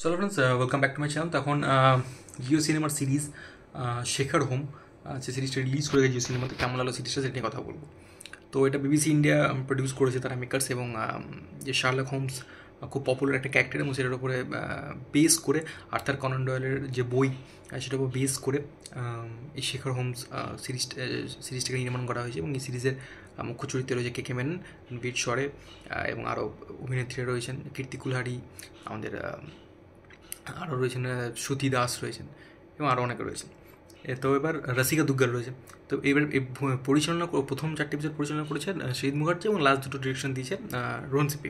So friends, welcome back to my channel. তখন জিও সিনেমার series শেখার হোম যে সিরিজটা রিলিজ করে জিও সিনেমাতে, কেমন লাগলো সিরিজটা সেটা নিয়ে কথা বলবো। তো এটা বিবিসি ইন্ডিয়া প্রডিউস করেছে তারা মেকার্স, এবং যে শার্লক হোমস খুব পপুলার একটা ক্যারেক্টার, এবং সেটার উপরে বেস করে আর্থার কনান ডয়েলের যে বই সেটার উপর বেস করে এই শেখার হোমস সিরিজটাকে নির্মাণ করা হয়েছে। এবং এই সিরিজের মুখ্য চরিত্রে রয়েছে কে কে মেনন, বীর স্বরে, এবং আরও অভিনেত্রীরা রয়েছেন, কীর্তি কুলহারি, আমাদের আরও রয়েছেন শ্রুতি দাস রয়েছেন, এবং আরও অনেকে রয়েছেন। তো এবার রসিকা দুগ্গাল রয়েছে। তো এবার পরিচালনা প্রথম 4টি এপিসোড পরিচালনা করেছে শহীদ মুখার্জি, এবং লাস্ট 2টো ডিরেকশন দিয়েছে রোহন সিপি।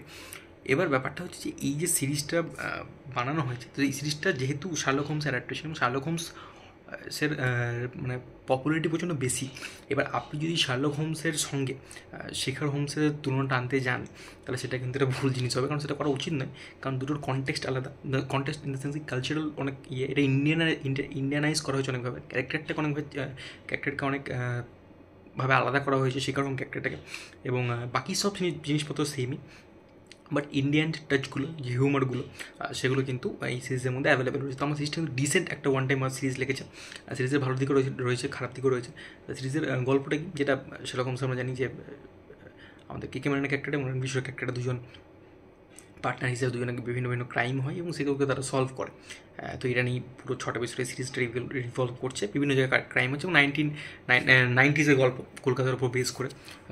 এবার ব্যাপারটা হচ্ছে যে এই যে সিরিজটা বানানো হয়েছে, তো এই সিরিজটা যেহেতু শার্লক হোমস অ্যাডাপ্টেশন, এবং শার্লক হোমস সের মানে পপুলারিটি প্রচণ্ড বেশি। এবার আপনি যদি শার্লক হোমসের সঙ্গে শেখার হোমসের তুলনাটা আনতে যান, তাহলে সেটা কিন্তু একটা ভুল জিনিস হবে, কারণ সেটা করা উচিত নয়। কারণ দুটোর কনটেক্সট আলাদা, context in the sense cultural অনেক এটা ইন্ডিয়ানাইজ করা হয়েছে অনেকভাবে, ক্যারেক্টারটাকে অনেক ভাবে আলাদা করা হয়েছে শেখার হোম ক্যারেক্টারটাকে, এবং বাকি সব জিনিসপত্র সেমই, বাট ইন্ডিয়ান টাচগুলো, যে হিউমারগুলো, সেগুলো কিন্তু এই সিরিজের মধ্যে অ্যাভেলেবেল রয়েছে। তো আমার সিরিজটা কিন্তু ডিসেন্ট একটা ওয়ান টাইম সিরিজ লেগেছে। সিরিজের ভালো দিকও রয়েছে, খারাপ দিকও রয়েছে। সিরিজের গল্পটা কি, যেটা সেরকম আমরা জানি যে আমাদের কে কে মেননের ক্যারেক্টার এবং রণবীর ক্যারেক্টারটা দুজন পার্টনার হিসেবে দুজনে বিভিন্ন বিভিন্ন ক্রাইম হয়, এবং সেগুলোকে তারা সলভ করে। তো এটা নিয়ে পুরো 6টা এপিসোডের সিরিজটা রিভলভ করছে, বিভিন্ন জায়গায় ক্রাইম হচ্ছে, এবং 1990s গল্প, কলকাতার উপর বেস করে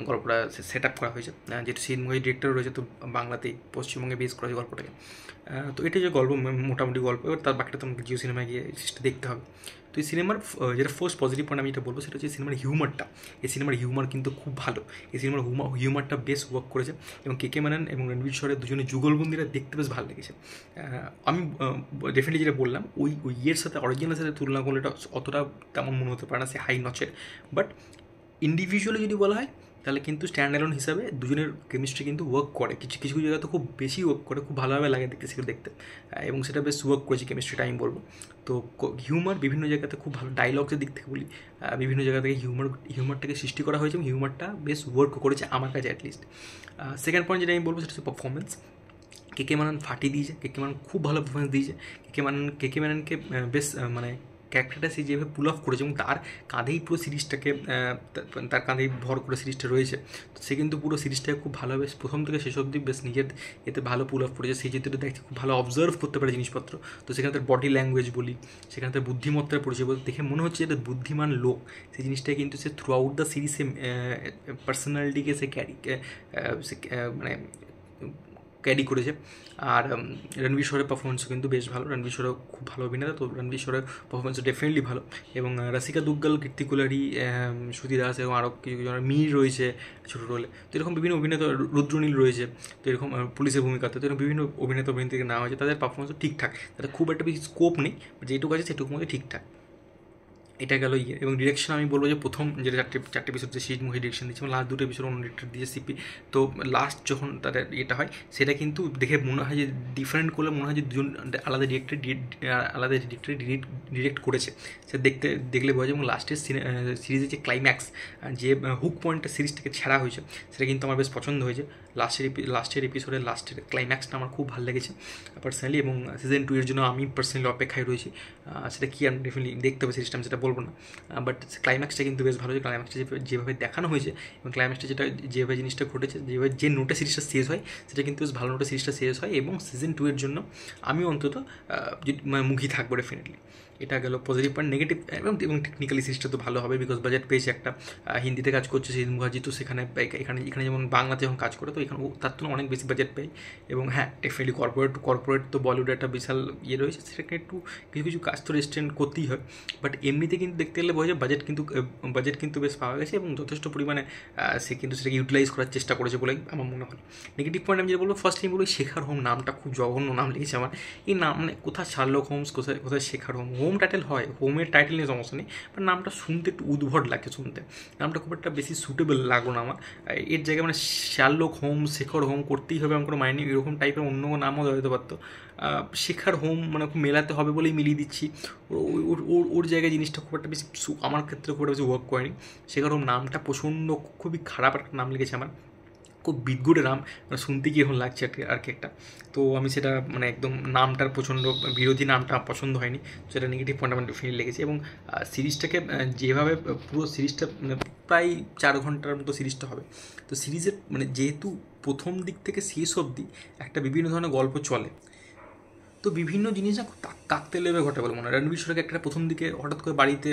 গল্পটা সেট আপ করা হয়েছে। যেহেতু শহীদ মুখার্জি ডিরেক্টর রয়েছে, তো বাংলাতেই পশ্চিমবঙ্গে বেস করা হয়েছে গল্পটাকে। তো এটা যে গল্প, মোটামুটি গল্প, এবার তার বাকিটা তোমাকে জিও সিনেমায় গিয়ে সিরিজটা দেখতে হবে। তো এই সিনেমার যেটা ফার্স্ট পজিটিভ পয়েন্ট আমি যেটা বলবো, সেটা হচ্ছে সিনেমার হিউমারটা। এই সিনেমার হিউমার কিন্তু খুব ভালো, এই সিনেমার হিউমারটা বেশ ওয়ার্ক করেছে, এবং কে কে মেনন এবং রণবীর শরের দুজনে যুগলবন্দিরা দেখতে বেশ ভালো লেগেছে। আমি ডেফিনেটলি যেটা বললাম, ওই ইয়ের সাথে, অরিজিনালের সাথে তুলনা করলে এটা অতটা তেমন মনে হতে পারে না, সে হাই নচের। বাট ইন্ডিভিজুয়ালি যদি বলা হয়, তাহলে কিন্তু স্ট্যান্ড অ্যালোন হিসাবে দুজনের কেমিস্ট্রি কিন্তু ওয়ার্ক করে, কিছু কিছু জায়গায় তো খুব বেশি ওয়ার্ক করে, খুব ভালোভাবে লাগে দেখতে, সেটা দেখতে, এবং সেটা বেশ ওয়ার্ক করেছে কেমিস্ট্রিটা আমি বলবো। তো হিউমার বিভিন্ন জায়গাতে খুব ভালো, ডায়লগসের দিক থেকে বলি, বিভিন্ন জায়গা থেকে হিউমারটাকে সৃষ্টি করা হয়েছে, এবং হিউমারটা বেশ ওয়ার্ক করেছে আমার কাছে অ্যাটলিস্ট। সেকেন্ড পয়েন্ট যেটা আমি বলবো, সেটা হচ্ছে পারফরমেন্স। কে কে মেনন ফাটিয়ে দিয়েছে, কে কে মেনন খুব ভালো পারফরমেন্স দিয়েছে। কে কে মেননকে বেশ মানে ক্যারেক্টারটা সে যেভাবে পুল অফ করেছে, এবং তার কাঁধেই পুরো সিরিজটাকে, তার কাঁধেই ভর করে সিরিজটা রয়েছে। তো সে কিন্তু পুরো সিরিজটাকে খুব ভালোভাবে প্রথম থেকে শেষ অবধি বেশ নিজের এতে ভালো পুল অফ করেছে। সেই যেহেতু দেখতে খুব ভালো অবজার্ভ করতে পারে জিনিসপত্র, তো সেখানে তার বডি ল্যাঙ্গুয়েজ বলি, সেখানে তার বুদ্ধিমত্তার পরিচয় বলি, দেখে মনে হচ্ছে এটা বুদ্ধিমান লোক। সেই জিনিসটাই কিন্তু সে থ্রু আউট দ্য সিরিজ সে পার্সোনালিটিকে সে মানে ক্যারি করেছে। আর রণবীর শরের পারফরমেন্সও কিন্তু বেশ ভালো, রণবীর শরও খুব ভালো অভিনেতা, তো রণবীর শরের পারফরমেন্সও ডেফিনেটলি ভালো। এবং রসিকা দুগ্গাল, কীর্তি কুলারি, শ্রুতি দাস, এবং আরও কিছু জনের মীর রয়েছে ছোটো রোলে। তো এরকম বিভিন্ন অভিনেতা, রুদ্রনীল রয়েছে, তো এরকম পুলিশের ভূমিকাতে, তো এরকম বিভিন্ন অভিনেত্রীকে নেওয়া হয়েছে, তাদের পারফরমেন্সও ঠিকঠাক, তাদের খুব একটা বেশি স্কোপ নেই, যেটুকু আছে সেটুকুর মধ্যে ঠিকঠাক। এটা গেল ইয়ে। এবং ডিরেকশন আমি বলবো যে প্রথম যেটা চারটে এপিসোড যে শহীদ মুখার্জি ডিরেকশন দিয়েছে, এবং লাস্ট 2টো এপিসোড অন্য ডিরেক্টর দিয়েছে সিপি। তো লাস্ট যখন তাদের এটা হয়, সেটা কিন্তু দেখে মনে হয় যে ডিফারেন্ট করলে মনে হয় যে দুজন আলাদা ডিরেক্টর ডিরেক্ট করেছে, সে দেখলে বোঝা যায়। এবং লাস্টের সিরিজের যে ক্লাইম্যাক্স, যে হুক পয়েন্টটা সিরিজ থেকে ছাড়া হয়েছে, সেটা কিন্তু আমার বেশ পছন্দ হয়েছে। লাস্টের এপিসোডের লাস্টের ক্লাইম্যাক্সটা আমার খুব ভালো লেগেছে পার্সোনালি, এবং সিজন 2 এর জন্য আমি পার্সোনালি অপেক্ষায় রয়েছি। সেটা কি আমি ডেফিনেটলি দেখতে হবে সিরিজটা, আমি সেটা বলবো না, বাট ক্লাইম্যাক্সটা কিন্তু বেশ ভালো হয়েছে। ক্লাইম্যাক্সটা যেভাবে দেখানো হয়েছে, এবং ক্লাইম্যাক্সটা যেভাবে জিনিসটা ঘটেছে, যেভাবে যে নোটে সিরিজটা শেষ হয়, সেটা কিন্তু বেশ ভালো নোটে সিরিজটা শেষ হয়। এবং সিজন 2 এর জন্য আমি অন্তত মুখী থাকবো ডেফিনেটলি। এটা গেল পজিটিভ পয়েন্ট। নেগেটিভ, এবং টেকনিক্যালি সিরিজটা তো ভালো হবে, বিকজ বাজেট পেয়েছে একটা, হিন্দিতে কাজ করছে শহীদ মুখার্জি, তো সেখানে এখানে যেমন বাংলাতে যখন কাজ করে, তো এখানে তার তুলনায় অনেক বেশি বাজেট পাই। এবং হ্যাঁ, ডেফিনেটলি কর্পোরেট তো বলিউডে একটা বিশাল ইয়ে রয়েছে, সেটাকে একটু কিছু কিছু কাজ তো রেস্ট্রেন্ট করতেই হয়। বাট এমনিতে কিন্তু দেখতে গেলে বোঝা যায় বাজেট কিন্তু বেশ পাওয়া গেছে, এবং যথেষ্ট পরিমাণে সে কিন্তু সেটাকে ইউটিলাইজ করার চেষ্টা করেছে বলে আমার মনে হয়। নেগেটিভ পয়েন্ট আমি যেটা বলবো, ফার্স্ট আমি বলবো শেখার হোম নামটা খুব জঘন্য নাম লিখেছে আমার। এই নাম মানে কোথায় শার্লক হোমস, কোথায় শেখার হোম টাইটেল হয়, হোমের টাইটেল নিয়ে সমস্যা নেই, বাট নামটা শুনতে একটু উদ্ভট লাগে শুনতে, নামটা খুব একটা বেশি সুটেবল লাগলো না আমার। এর জায়গায় মানে শার্লক হোম, শেখার হোম করতেই হবে আমার কোনো মাইনে, এরকম টাইপের অন্য নামও দেওয়া যেতে পারতো। শেখার হোম মানে খুব মেলাতে হবে বলেই মিলিয়ে দিচ্ছি, ওর জায়গায় জিনিসটা খুব একটা বেশি আমার ক্ষেত্রে খুব একটা বেশি ওয়ার্ক করেনি। শেখার হোম নামটা প্রচণ্ড খুবই খারাপ একটা নাম লিখেছে আমার, খুব বিদঘুটে নাম, মানে শুনতে কি এখন লাগছে আর কি একটা। তো আমি সেটা মানে একদম নামটার প্রচণ্ড বিরোধী, নামটা পছন্দ হয়নি, সেটা নেগেটিভ পয়েন্ট আমার ডেফিনেটলি লেগেছে। এবং সিরিজটাকে যেভাবে পুরো সিরিজটা মানে প্রায় 4 ঘন্টার মতো সিরিজটা হবে। তো সিরিজের মানে যেহেতু প্রথম দিক থেকে শেষ অবধি একটা বিভিন্ন ধরনের গল্প চলে, তো বিভিন্ন জিনিস না খুব কাকতালীয়ভাবে ঘটে বলে মনে হয়। রণবীর সুরের একটা প্রথম দিকে হঠাৎ করে বাড়িতে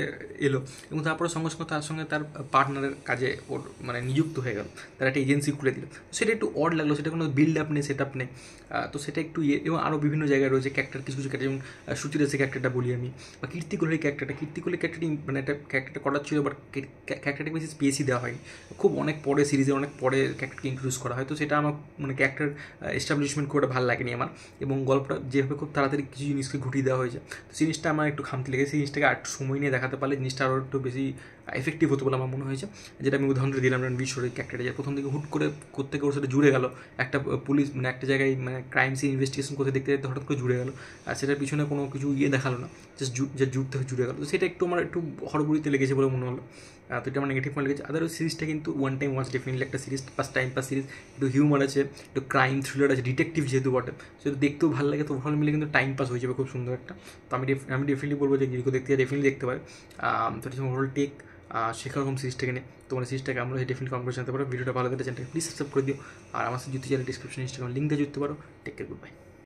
এলো এবং তারপরে সঙ্গে সঙ্গে তার সঙ্গে তার পার্টনারের কাজে ওর মানে নিযুক্ত হয়ে গেল, তার একটা এজেন্সি খুলে দিল। সেটা একটু অড লাগলো, সেটা কোনো বিল্ড আপ নেই, সেট আপ নেই। তো সেটা একটু ইয়ে। এবং আরও বিভিন্ন জায়গায় রয়েছে ক্যারেক্টার, কিছু কিছু ক্যারেক্টার, যেমন সুচিরাসের ক্যারেক্টারটা বলি আমি, বা কীর্তিকোহলির ক্যারেক্টারটি মানে একটা ক্যারেক্টারটা করার ছিল, বাট ক্যারেক্টারটাকে বেশি স্পেসই দেওয়া হয়নি। খুব অনেক পরে সিরিজে অনেক পরে ক্যারেক্টারকে ইন্ট্রোডিউস করা হয়, তো সেটা আমার মানে ক্যারেক্টার এস্টাবলিশমেন্ট করে ভালো লাগেনি আমার। এবং গল্পটা যেভাবে খুব তাড়াতাড়ি কিছু জিনিসকে ঘুরিয়ে দেওয়া হয়েছে, তো জিনিসটা আমার একটু খামতি লেগেছে। সেই জিনিসটাকে আর একটু সময় নিয়ে দেখাতে পারলে জিনিসটা আরও একটু বেশি এফেক্টিভ হতো বলে আমার মনে হয়েছে। যেটা আমি উদাহরণ দিলাম রণবীর শোরের ক্যারেক্টারে, যে প্রথম দিকে হুট করে করতে ওর সাথে জুড়ে গেল একটা পুলিশ, মানে একটা জায়গায় মানে ক্রাইম সিন ইনভেস্টিগেশন করতে দেখতে দেখতে হঠাৎ করে জুড়ে গেল, আর সেটার পিছনে কোনো কিছু ইয়ে দেখালো না, জাস্ট যে জুড়তে জুড়ে গেল। তো সেটা একটু আমার একটু হড়বড়িতে লেগেছে বলে মনে হলো। তো এটা আমার নেগেটিভ পয়েন্ট লেগেছে। আদার সিরিজটা কিন্তু ওয়ান টাইম ওয়াচ ডেফিনেটলি একটা series, plus time pass series, একটু হিউমার আছে, একটু ক্রাইম থ্রিলার আছে, ডিটেকটিভ যেহেতু বটে, সেটা দেখতেও ভালো লাগে। তো ভালো মিলে কিন্তু টাইম পাস হয়ে যাবে খুব সুন্দর একটা। তো আমি ডেফিনেটলি বলবো যে গিরিকো দেখতে ডেফিনেটলি দেখতে পারে। তো এটা ওভারঅল টেক শেখার হোম সিরিজটাকে নিয়ে তোমার সিরিজটাকে আমরা ডেফিনেটলি কমেন্ট করে জানতে পারো। ভিডিওটা ভালো লাগলে চ্যানেলটাকে প্লিজ সাবস্ক্রাইব করে দিও, আর আমার সাথে জুতে চাইলে ডিসক্রিপশন ইনস্টাগ্রাম লিঙ্ক দিয়ে জুড়তে পারো। Take care, good by.